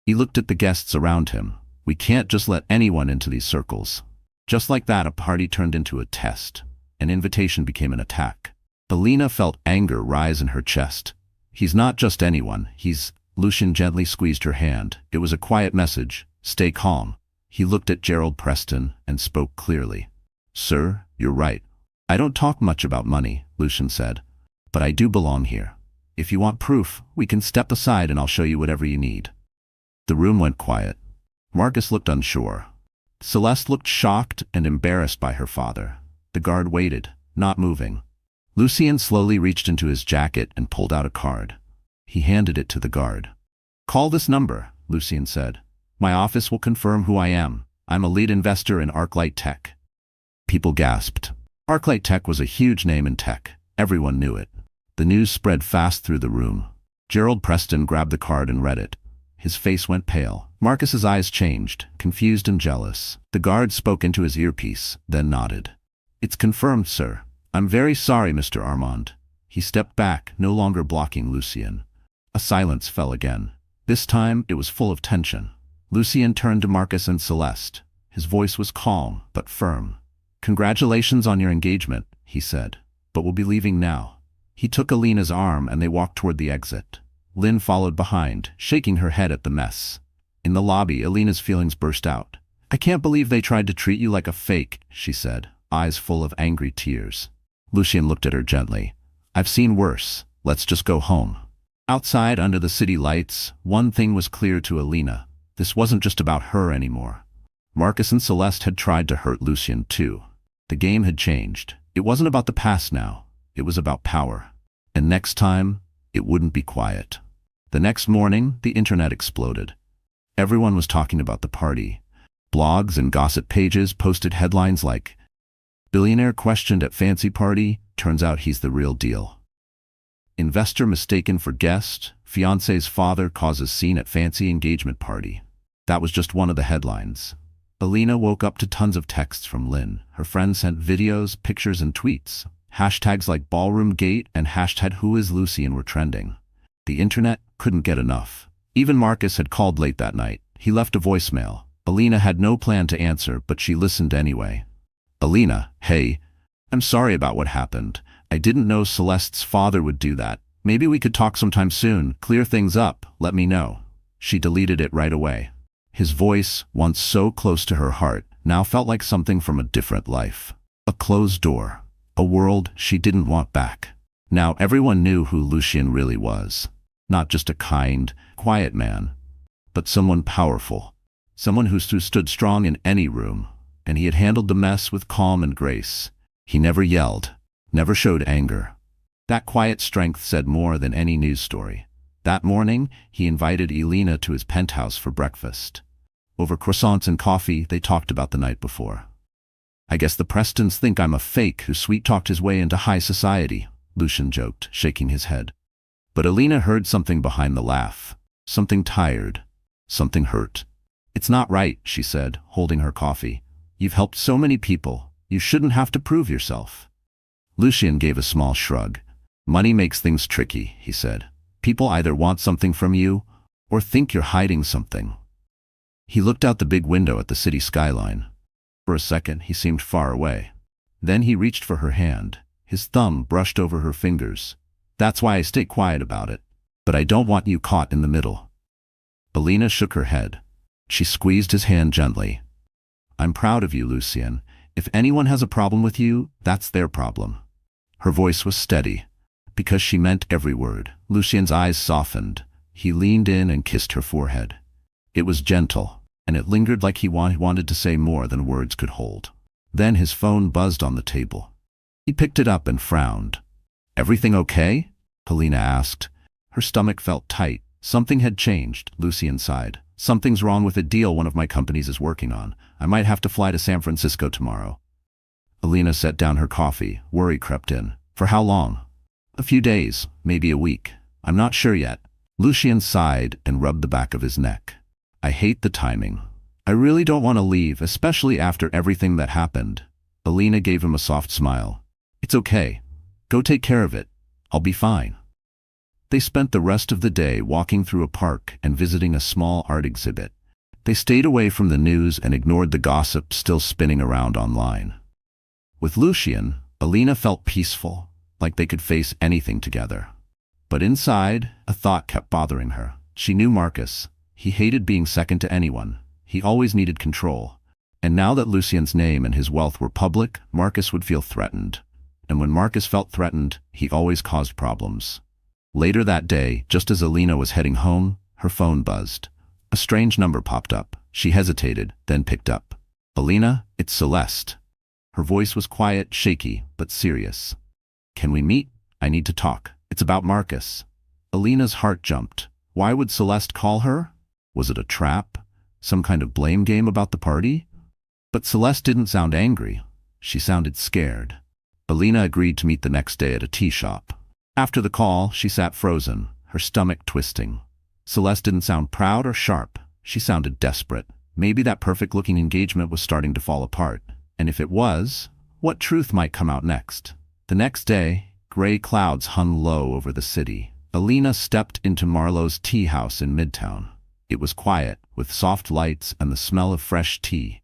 He looked at the guests around him. We can't just let anyone into these circles. Just like that, a party turned into a test. An invitation became an attack. Alina felt anger rise in her chest. He's not just anyone, he's... Lucien gently squeezed her hand. It was a quiet message. Stay calm. He looked at Gerald Preston and spoke clearly. Sir, you're right. I don't talk much about money, Lucien said. But I do belong here. If you want proof, we can step aside and I'll show you whatever you need. The room went quiet. Marcus looked unsure. Celeste looked shocked and embarrassed by her father. The guard waited, not moving. Lucien slowly reached into his jacket and pulled out a card. He handed it to the guard. Call this number, Lucien said. My office will confirm who I am. I'm a lead investor in ArcLight Tech. People gasped. ArcLight Tech was a huge name in tech. Everyone knew it. The news spread fast through the room. Gerald Preston grabbed the card and read it. His face went pale. Marcus's eyes changed, confused and jealous. The guard spoke into his earpiece, then nodded. It's confirmed, sir. I'm very sorry, Mr. Armand. He stepped back, no longer blocking Lucien. A silence fell again. This time, it was full of tension. Lucien turned to Marcus and Celeste. His voice was calm, but firm. Congratulations on your engagement, he said. But we'll be leaving now. He took Alina's arm and they walked toward the exit. Lynn followed behind, shaking her head at the mess. In the lobby, Alina's feelings burst out. I can't believe they tried to treat you like a fake, she said, eyes full of angry tears. Lucien looked at her gently. I've seen worse. Let's just go home. Outside, under the city lights, one thing was clear to Alina. This wasn't just about her anymore. Marcus and Celeste had tried to hurt Lucien too. The game had changed. It wasn't about the past now. It was about power. And next time, it wouldn't be quiet. The next morning, the internet exploded. Everyone was talking about the party. Blogs and gossip pages posted headlines like, Billionaire questioned at fancy party, turns out he's the real deal. Investor mistaken for guest, fiancé's father causes scene at fancy engagement party. That was just one of the headlines. Alina woke up to tons of texts from Lynn. Her friends sent videos, pictures, and tweets. Hashtags like Ballroom Gate and hashtag #WhoIsLucien were trending. The internet couldn't get enough. Even Marcus had called late that night. He left a voicemail. Alina had no plan to answer, but she listened anyway. Alina, hey. I'm sorry about what happened. I didn't know Celeste's father would do that. Maybe we could talk sometime soon, clear things up, let me know. She deleted it right away. His voice, once so close to her heart, now felt like something from a different life. A closed door. A world she didn't want back. Now everyone knew who Lucien really was. Not just a kind, quiet man, but someone powerful. Someone who stood strong in any room, and he had handled the mess with calm and grace. He never yelled, never showed anger. That quiet strength said more than any news story. That morning, he invited Alina to his penthouse for breakfast. Over croissants and coffee, they talked about the night before. I guess the Prestons think I'm a fake who sweet-talked his way into high society, Lucien joked, shaking his head. But Alina heard something behind the laugh. Something tired. Something hurt. It's not right, she said, holding her coffee. You've helped so many people. You shouldn't have to prove yourself. Lucien gave a small shrug. Money makes things tricky, he said. People either want something from you or think you're hiding something. He looked out the big window at the city skyline. For a second, he seemed far away. Then he reached for her hand. His thumb brushed over her fingers. That's why I stay quiet about it. But I don't want you caught in the middle. Alina shook her head. She squeezed his hand gently. I'm proud of you, Lucien. If anyone has a problem with you, that's their problem. Her voice was steady. Because she meant every word. Lucien's eyes softened. He leaned in and kissed her forehead. It was gentle, and it lingered like he wanted to say more than words could hold. Then his phone buzzed on the table. He picked it up and frowned. Everything okay? Alina asked. Her stomach felt tight. Something had changed, Lucien sighed. Something's wrong with a deal one of my companies is working on. I might have to fly to San Francisco tomorrow. Alina set down her coffee. Worry crept in. For how long? A few days, maybe a week. I'm not sure yet. Lucien sighed and rubbed the back of his neck. I hate the timing. I really don't want to leave, especially after everything that happened. Alina gave him a soft smile. It's okay. Go take care of it. I'll be fine. They spent the rest of the day walking through a park and visiting a small art exhibit. They stayed away from the news and ignored the gossip still spinning around online. With Lucien, Alina felt peaceful, like they could face anything together. But inside, a thought kept bothering her. She knew Marcus. He hated being second to anyone. He always needed control. And now that Lucien's name and his wealth were public, Marcus would feel threatened. And when Marcus felt threatened, he always caused problems. Later that day, just as Alina was heading home, her phone buzzed. A strange number popped up. She hesitated, then picked up. Alina, it's Celeste. Her voice was quiet, shaky, but serious. Can we meet? I need to talk. It's about Marcus. Alina's heart jumped. Why would Celeste call her? Was it a trap? Some kind of blame game about the party? But Celeste didn't sound angry. She sounded scared. Alina agreed to meet the next day at a tea shop. After the call, she sat frozen, her stomach twisting. Celeste didn't sound proud or sharp. She sounded desperate. Maybe that perfect-looking engagement was starting to fall apart. And if it was, what truth might come out next? The next day, gray clouds hung low over the city. Alina stepped into Marlowe's tea house in Midtown. It was quiet, with soft lights and the smell of fresh tea.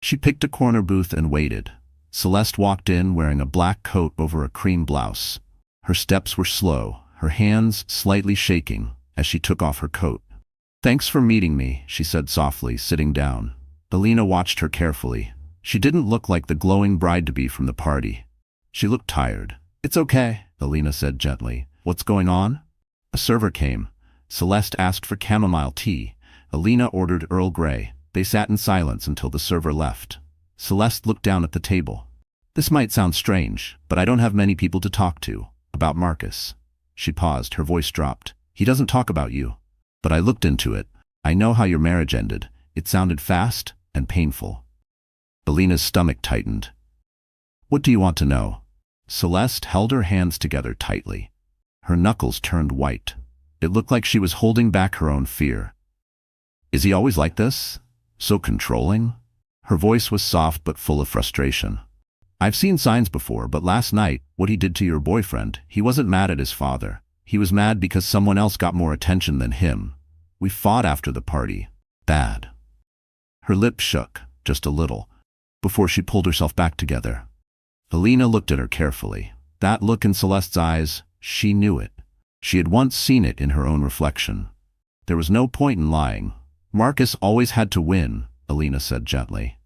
She picked a corner booth and waited. Celeste walked in wearing a black coat over a cream blouse. Her steps were slow, her hands slightly shaking as she took off her coat. "Thanks for meeting me," she said softly, sitting down. Alina watched her carefully. She didn't look like the glowing bride-to-be from the party. She looked tired. "It's okay," Alina said gently. "What's going on?" A server came. Celeste asked for chamomile tea. Alina ordered Earl Grey. They sat in silence until the server left. Celeste looked down at the table. "This might sound strange, but I don't have many people to talk to. About Marcus." She paused, her voice dropped. "He doesn't talk about you. But I looked into it. I know how your marriage ended. It sounded fast and painful." Alina's stomach tightened. "What do you want to know?" Celeste held her hands together tightly. Her knuckles turned white. It looked like she was holding back her own fear. "Is he always like this? So controlling?" Her voice was soft but full of frustration. "I've seen signs before, but last night, what he did to your boyfriend, he wasn't mad at his father. He was mad because someone else got more attention than him. We fought after the party. Bad." Her lips shook, just a little, before she pulled herself back together. Alina looked at her carefully. That look in Celeste's eyes, she knew it. She had once seen it in her own reflection. There was no point in lying. "Marcus always had to win," Alina said gently.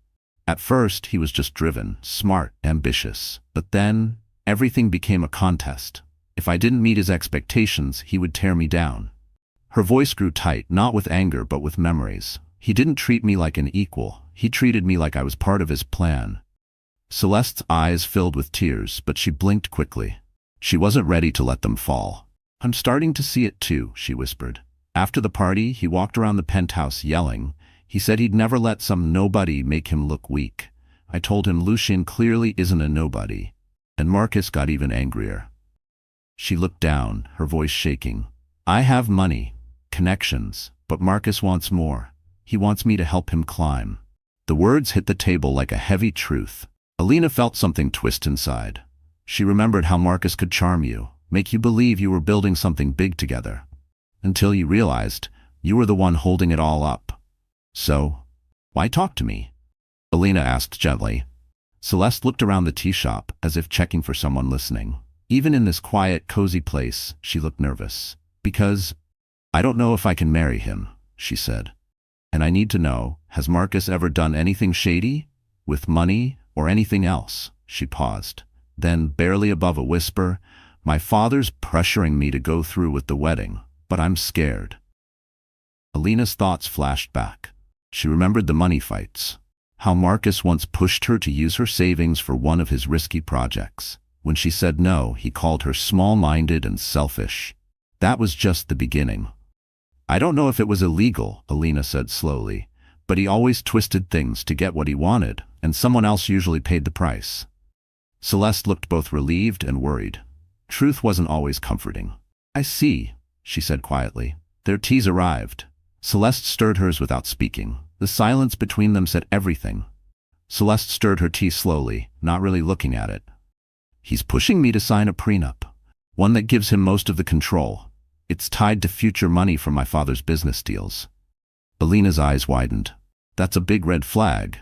"At first, he was just driven, smart, ambitious. But then, everything became a contest. If I didn't meet his expectations, he would tear me down." Her voice grew tight, not with anger but with memories. "He didn't treat me like an equal. He treated me like I was part of his plan." Celeste's eyes filled with tears, but she blinked quickly. She wasn't ready to let them fall. "I'm starting to see it too," she whispered. "After the party, he walked around the penthouse yelling. He said he'd never let some nobody make him look weak. I told him Lucien clearly isn't a nobody." And Marcus got even angrier. She looked down, her voice shaking. "I have money, connections, but Marcus wants more. He wants me to help him climb." The words hit the table like a heavy truth. Alina felt something twist inside. She remembered how Marcus could charm you, make you believe you were building something big together. Until you realized you were the one holding it all up. "So, why talk to me?" Alina asked gently. Celeste looked around the tea shop as if checking for someone listening. Even in this quiet, cozy place, she looked nervous. "Because I don't know if I can marry him," she said. "And I need to know, has Marcus ever done anything shady? With money or anything else?" She paused. Then, barely above a whisper, "My father's pressuring me to go through with the wedding, but I'm scared." Alina's thoughts flashed back. She remembered the money fights. How Marcus once pushed her to use her savings for one of his risky projects. When she said no, he called her small-minded and selfish. That was just the beginning. "I don't know if it was illegal," Alina said slowly, "but he always twisted things to get what he wanted, and someone else usually paid the price." Celeste looked both relieved and worried. Truth wasn't always comforting. "I see," she said quietly. Their teas arrived. Celeste stirred hers without speaking. The silence between them said everything. Celeste stirred her tea slowly, not really looking at it. "He's pushing me to sign a prenup. One that gives him most of the control. It's tied to future money from my father's business deals." Alina's eyes widened. "That's a big red flag."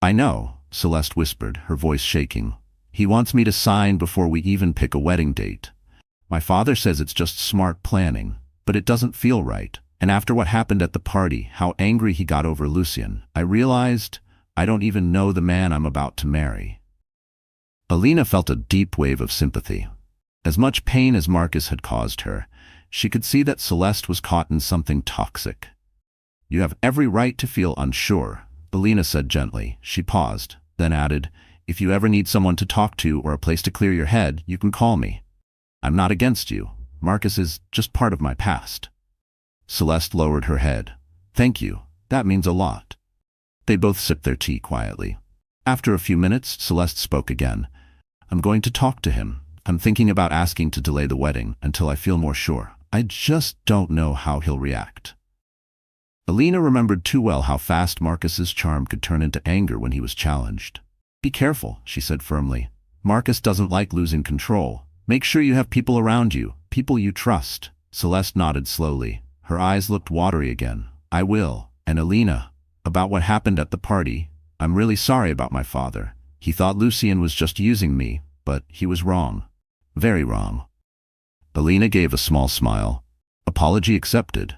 "I know," Celeste whispered, her voice shaking. "He wants me to sign before we even pick a wedding date. My father says it's just smart planning, but it doesn't feel right. And after what happened at the party, how angry he got over Lucien, I realized I don't even know the man I'm about to marry." Alina felt a deep wave of sympathy. As much pain as Marcus had caused her, she could see that Celeste was caught in something toxic. "You have every right to feel unsure," Alina said gently. She paused, then added, "If you ever need someone to talk to or a place to clear your head, you can call me. I'm not against you. Marcus is just part of my past." Celeste lowered her head. "Thank you. That means a lot." They both sipped their tea quietly. After a few minutes, Celeste spoke again. "I'm going to talk to him. I'm thinking about asking to delay the wedding until I feel more sure. I just don't know how he'll react." Alina remembered too well how fast Marcus's charm could turn into anger when he was challenged. "Be careful," she said firmly. Marcus doesn't like losing control. Make sure you have people around you, people you trust. Celeste nodded slowly. Her eyes looked watery again. I will. And Alina, about what happened at the party, I'm really sorry about my father. He thought Lucien was just using me, but he was wrong. Very wrong. Alina gave a small smile. Apology accepted.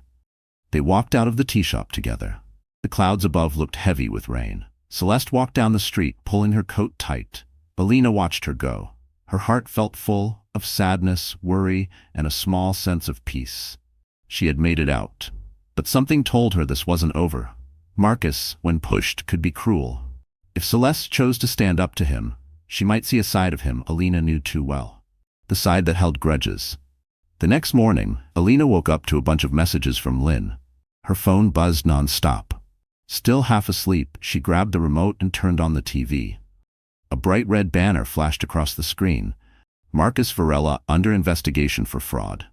They walked out of the tea shop together. The clouds above looked heavy with rain. Celeste walked down the street, pulling her coat tight. Alina watched her go. Her heart felt full of sadness, worry, and a small sense of peace. She had made it out. But something told her this wasn't over. Marcus, when pushed, could be cruel. If Celeste chose to stand up to him, she might see a side of him Alina knew too well. The side that held grudges. The next morning, Alina woke up to a bunch of messages from Lynn. Her phone buzzed non-stop. Still half asleep, she grabbed the remote and turned on the TV. A bright red banner flashed across the screen. Marcus Varela under investigation for fraud.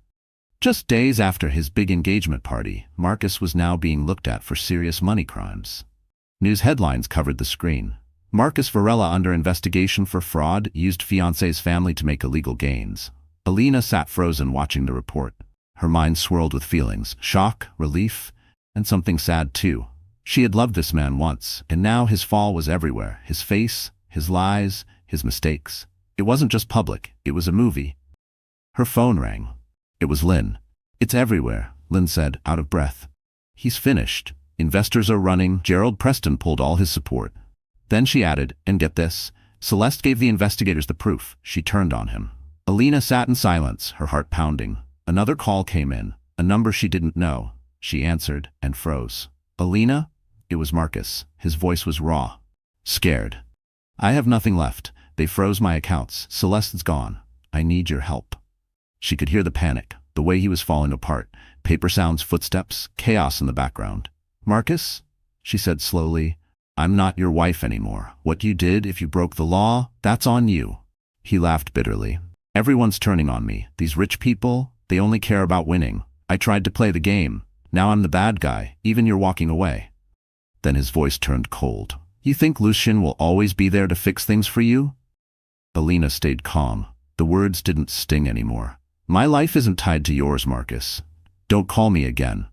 Just days after his big engagement party, Marcus was now being looked at for serious money crimes. News headlines covered the screen. Marcus Varela under investigation for fraud, used fiancé's family to make illegal gains. Alina sat frozen watching the report. Her mind swirled with feelings, shock, relief, and something sad too. She had loved this man once, and now his fall was everywhere. His face, his lies, his mistakes. It wasn't just public, it was a movie. Her phone rang. It was Lynn. It's everywhere, Lynn said, out of breath. He's finished. Investors are running. Gerald Preston pulled all his support. Then she added, and get this, Celeste gave the investigators the proof. She turned on him. Alina sat in silence, her heart pounding. Another call came in, a number she didn't know. She answered and froze. Alina? It was Marcus. His voice was raw. Scared. I have nothing left. They froze my accounts. Celeste's gone. I need your help. She could hear the panic, the way he was falling apart. Paper sounds, footsteps, chaos in the background. Marcus? She said slowly. I'm not your wife anymore. What you did, if you broke the law, that's on you. He laughed bitterly. Everyone's turning on me. These rich people, they only care about winning. I tried to play the game. Now I'm the bad guy. Even you're walking away. Then his voice turned cold. You think Lucien will always be there to fix things for you? Alina stayed calm. The words didn't sting anymore. My life isn't tied to yours, Marcus. Don't call me again.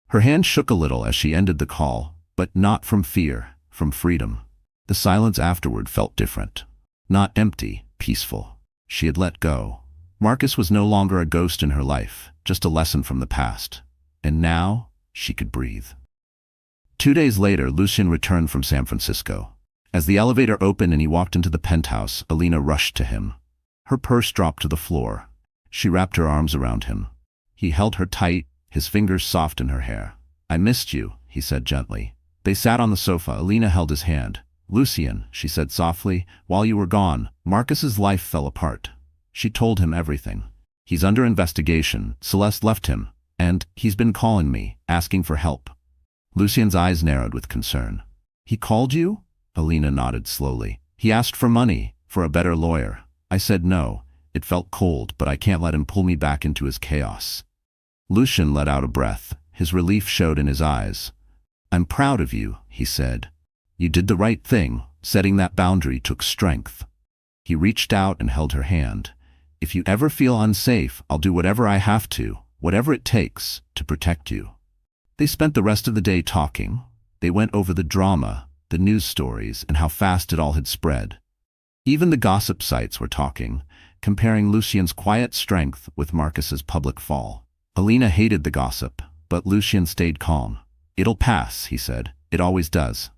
Her hand shook a little as she ended the call, but not from fear, from freedom. The silence afterward felt different. Not empty, peaceful. She had let go. Marcus was no longer a ghost in her life, just a lesson from the past. And now, she could breathe. 2 days later, Lucien returned from San Francisco. As the elevator opened and he walked into the penthouse, Alina rushed to him. Her purse dropped to the floor. She wrapped her arms around him. He held her tight, his fingers soft in her hair. I missed you, he said gently. They sat on the sofa. Alina held his hand. Lucien, she said softly, while you were gone, Marcus's life fell apart. She told him everything. He's under investigation. Celeste left him, and he's been calling me, asking for help. Lucien's eyes narrowed with concern. He called you? Alina nodded slowly. He asked for money, for a better lawyer. I said no. It felt cold, but I can't let him pull me back into his chaos. Lucien let out a breath. His relief showed in his eyes. I'm proud of you, he said. You did the right thing. Setting that boundary took strength. He reached out and held her hand. If you ever feel unsafe, I'll do whatever I have to, whatever it takes, to protect you. They spent the rest of the day talking. They went over the drama, the news stories, and how fast it all had spread. Even the gossip sites were talking, comparing Lucien's quiet strength with Marcus's public fall. Alina hated the gossip, but Lucien stayed calm. It'll pass, he said. It always does.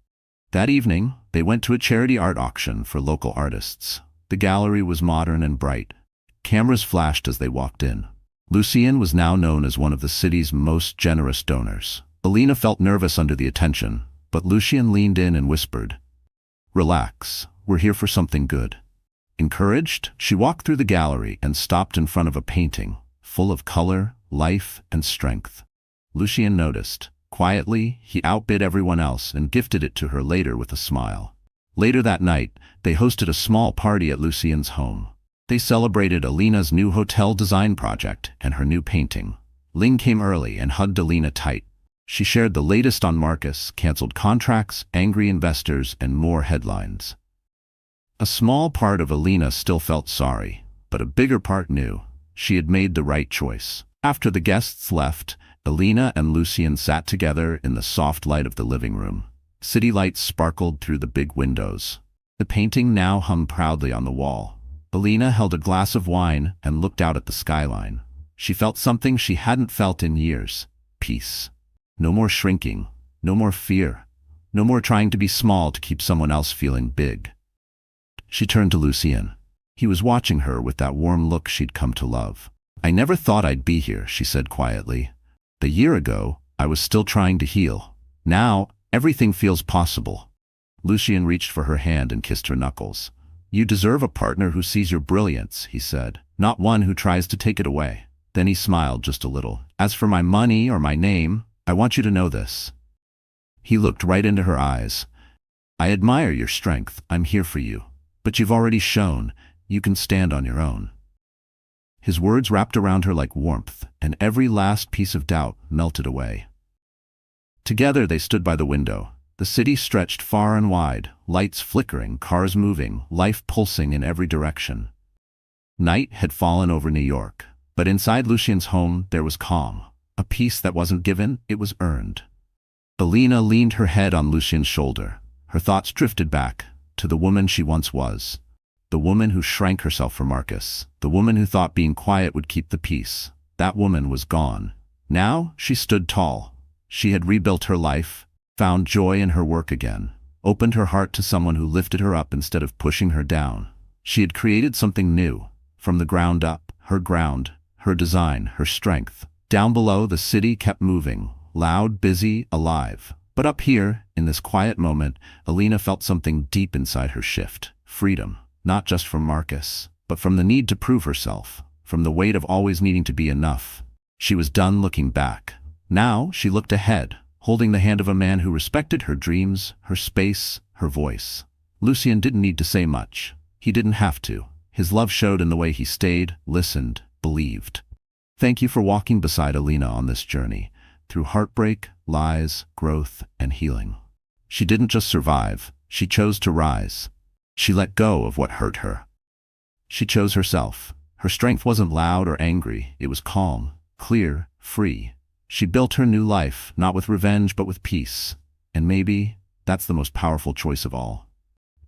That evening, they went to a charity art auction for local artists. The gallery was modern and bright. Cameras flashed as they walked in. Lucien was now known as one of the city's most generous donors. Alina felt nervous under the attention, but Lucien leaned in and whispered, Relax, we're here for something good. Encouraged, she walked through the gallery and stopped in front of a painting, full of color, life, and strength. Lucien noticed. Quietly, he outbid everyone else and gifted it to her later with a smile. Later that night, they hosted a small party at Lucien's home. They celebrated Alina's new hotel design project and her new painting. Ling came early and hugged Alina tight. She shared the latest on Marcus, canceled contracts, angry investors, and more headlines. A small part of Alina still felt sorry, but a bigger part knew she had made the right choice. After the guests left, Alina and Lucien sat together in the soft light of the living room. City lights sparkled through the big windows. The painting now hung proudly on the wall. Alina held a glass of wine and looked out at the skyline. She felt something she hadn't felt in years: peace. No more shrinking, no more fear, no more trying to be small to keep someone else feeling big. She turned to Lucien. He was watching her with that warm look she'd come to love. "I never thought I'd be here," she said quietly. "A year ago, I was still trying to heal. Now, everything feels possible." Lucien reached for her hand and kissed her knuckles. "You deserve a partner who sees your brilliance," he said, "not one who tries to take it away." Then he smiled just a little. "As for my money or my name, I want you to know this." He looked right into her eyes. "I admire your strength. I'm here for you. But you've already shown you can stand on your own." His words wrapped around her like warmth, and every last piece of doubt melted away. Together they stood by the window. The city stretched far and wide, lights flickering, cars moving, life pulsing in every direction. Night had fallen over New York, but inside Lucien's home there was calm, a peace that wasn't given, it was earned. Alina leaned her head on Lucien's shoulder. Her thoughts drifted back to the woman she once was. The woman who shrank herself for Marcus. The woman who thought being quiet would keep the peace. That woman was gone. Now she stood tall. She had rebuilt her life, found joy in her work again, opened her heart to someone who lifted her up instead of pushing her down. She had created something new, from the ground up, her ground, her design, her strength. Down below, the city kept moving, loud, busy, alive. But up here, in this quiet moment, Alina felt something deep inside her shift. Freedom, not just from Marcus, but from the need to prove herself, from the weight of always needing to be enough. She was done looking back. Now she looked ahead, holding the hand of a man who respected her dreams, her space, her voice. Lucien didn't need to say much. He didn't have to. His love showed in the way he stayed, listened, believed. Thank you for walking beside Alina on this journey, through heartbreak, lies, growth, and healing. She didn't just survive, she chose to rise. She let go of what hurt her. She chose herself. Her strength wasn't loud or angry, it was calm, clear, free. She built her new life, not with revenge but with peace. And maybe that's the most powerful choice of all.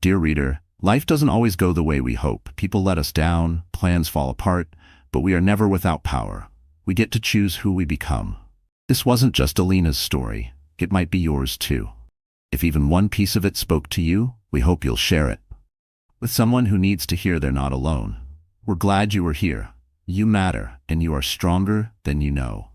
Dear reader, life doesn't always go the way we hope. People let us down, plans fall apart, but we are never without power. We get to choose who we become. This wasn't just Alina's story. It might be yours too. If even one piece of it spoke to you, we hope you'll share it with someone who needs to hear they're not alone. We're glad you were here. You matter, and you are stronger than you know.